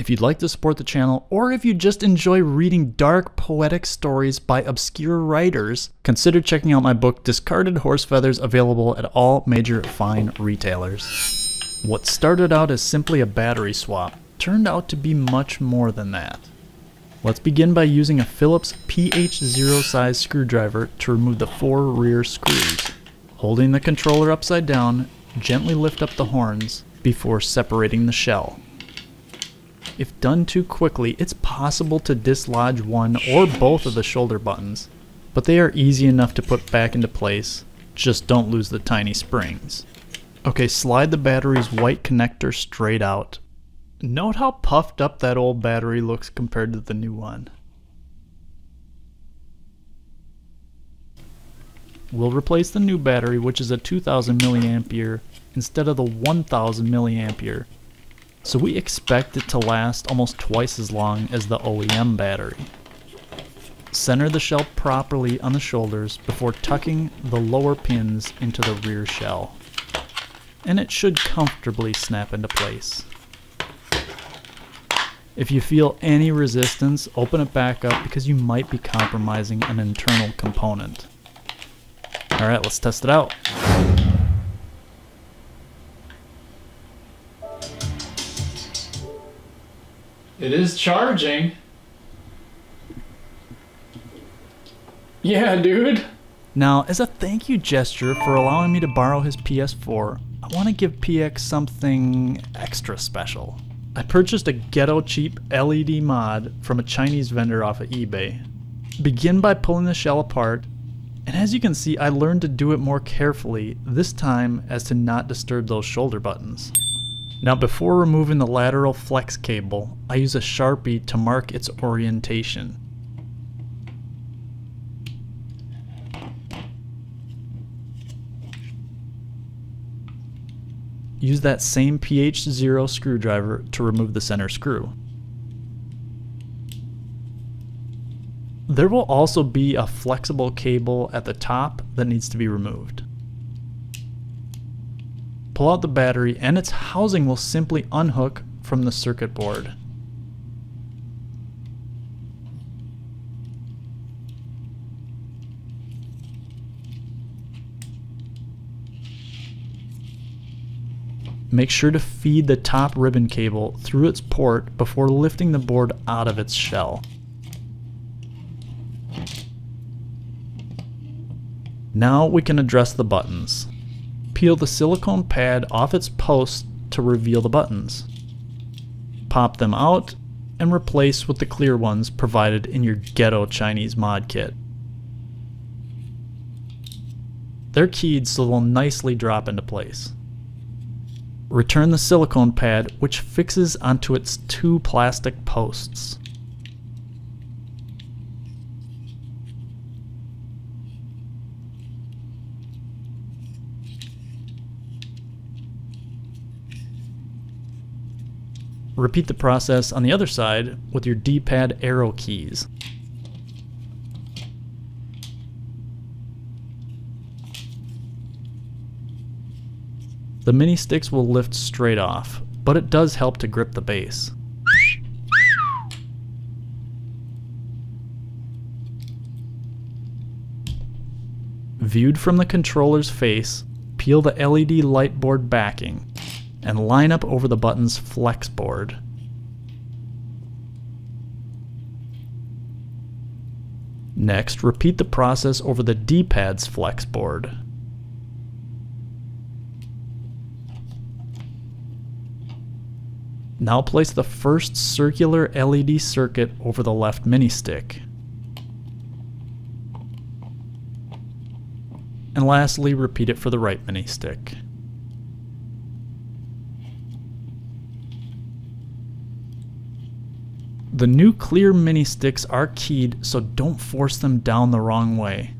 If you'd like to support the channel, or if you just enjoy reading dark, poetic stories by obscure writers, consider checking out my book Discarded Horse Feathers, available at all major fine retailers. What started out as simply a battery swap turned out to be much more than that. Let's begin by using a Phillips PH0 size screwdriver to remove the 4 rear screws. Holding the controller upside down, gently lift up the horns before separating the shell. If done too quickly, it's possible to dislodge one or both of the shoulder buttons, but they are easy enough to put back into place. Just don't lose the tiny springs. Okay, slide the battery's white connector straight out. Note how puffed up that old battery looks compared to the new one. We'll replace the new battery, which is a 2000 milliampere instead of the 1000 milliampere. So we expect it to last almost twice as long as the OEM battery. Center the shell properly on the shoulders before tucking the lower pins into the rear shell. And it should comfortably snap into place. If you feel any resistance, open it back up because you might be compromising an internal component. Alright, let's test it out. It is charging. Yeah, dude. Now, as a thank you gesture for allowing me to borrow his PS4, I want to give PX something extra special. I purchased a Ghetto cheap LED mod from a Chinese vendor off of eBay. Begin by pulling the shell apart, and as you can see, I learned to do it more carefully, this time as to not disturb those shoulder buttons. Now, before removing the lateral flex cable, I use a Sharpie to mark its orientation. Use that same PH0 screwdriver to remove the center screw. There will also be a flexible cable at the top that needs to be removed. Pull out the battery and its housing will simply unhook from the circuit board. Make sure to feed the top ribbon cable through its port before lifting the board out of its shell. Now we can address the buttons. Peel the silicone pad off its post to reveal the buttons. Pop them out and replace with the clear ones provided in your Ghetto Chinese mod kit. They're keyed so they'll nicely drop into place. Return the silicone pad, which fixes onto its 2 plastic posts. Repeat the process on the other side with your D-pad arrow keys. The mini sticks will lift straight off, but it does help to grip the base. Viewed from the controller's face, peel the LED light board backing and line up over the button's flex board. Next, repeat the process over the D-pad's flex board. Now place the first circular LED circuit over the left mini stick. And lastly, repeat it for the right mini stick. The new clear mini sticks are keyed, so don't force them down the wrong way.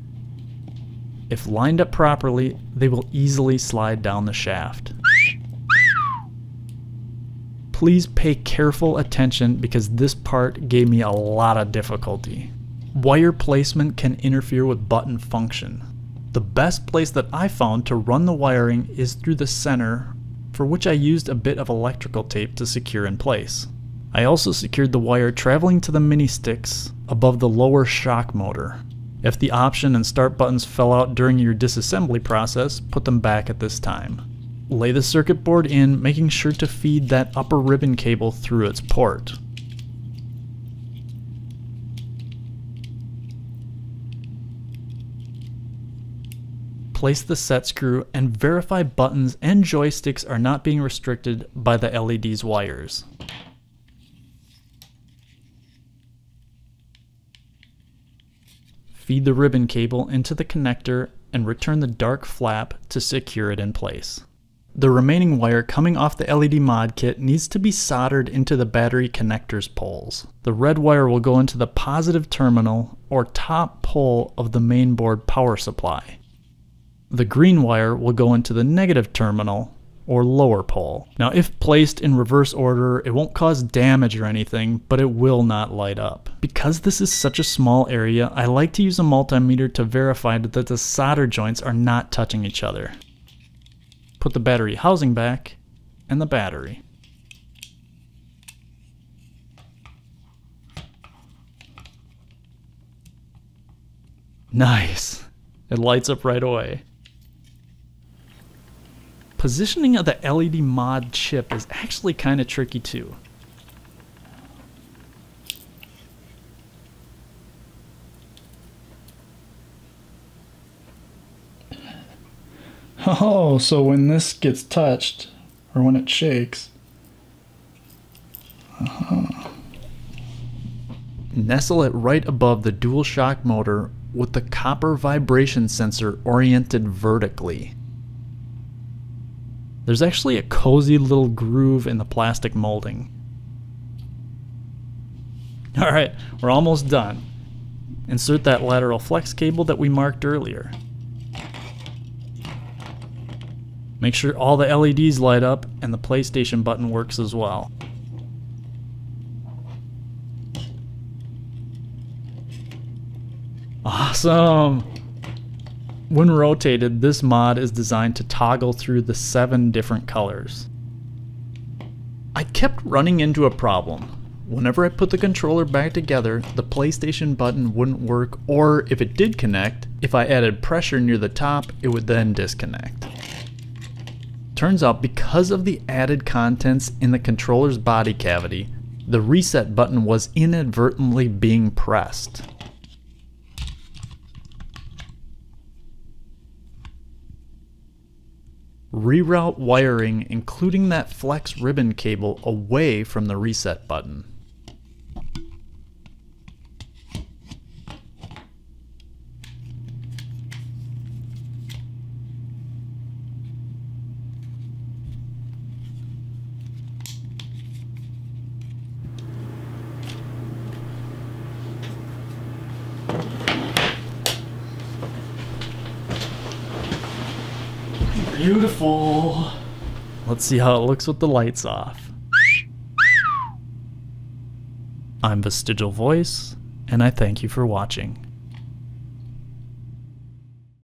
If lined up properly, they will easily slide down the shaft. Please pay careful attention because this part gave me a lot of difficulty. Wire placement can interfere with button function. The best place that I found to run the wiring is through the center, for which I used a bit of electrical tape to secure in place. I also secured the wire traveling to the mini sticks above the lower shock motor. If the option and start buttons fell out during your disassembly process, put them back at this time. Lay the circuit board in, making sure to feed that upper ribbon cable through its port. Place the set screw and verify buttons and joysticks are not being restricted by the LED's wires. Feed the ribbon cable into the connector and return the dark flap to secure it in place. The remaining wire coming off the LED mod kit needs to be soldered into the battery connector's poles. The red wire will go into the positive terminal or top pole of the mainboard power supply. The green wire will go into the negative terminal or lower pole. Now, if placed in reverse order, it won't cause damage or anything, but it will not light up. Because this is such a small area, I like to use a multimeter to verify that the solder joints are not touching each other. Put the battery housing back and the battery. Nice! It lights up right away. Positioning of the LED mod chip is actually kind of tricky too. Oh, so when this gets touched, or when it shakes. Nestle it right above the dual shock motor with the copper vibration sensor oriented vertically. There's actually a cozy little groove in the plastic molding. Alright, we're almost done. Insert that lateral flex cable that we marked earlier. Make sure all the LEDs light up and the PlayStation button works as well. Awesome! When rotated, this mod is designed to toggle through the 7 different colors. I kept running into a problem. Whenever I put the controller back together, the PlayStation button wouldn't work, or if it did connect, if I added pressure near the top, it would then disconnect. Turns out because of the added contents in the controller's body cavity, the reset button was inadvertently being pressed. Reroute wiring, including that flex ribbon cable, away from the reset button. Beautiful. Let's see how it looks with the lights off. I'm Vestigial Voice, and I thank you for watching.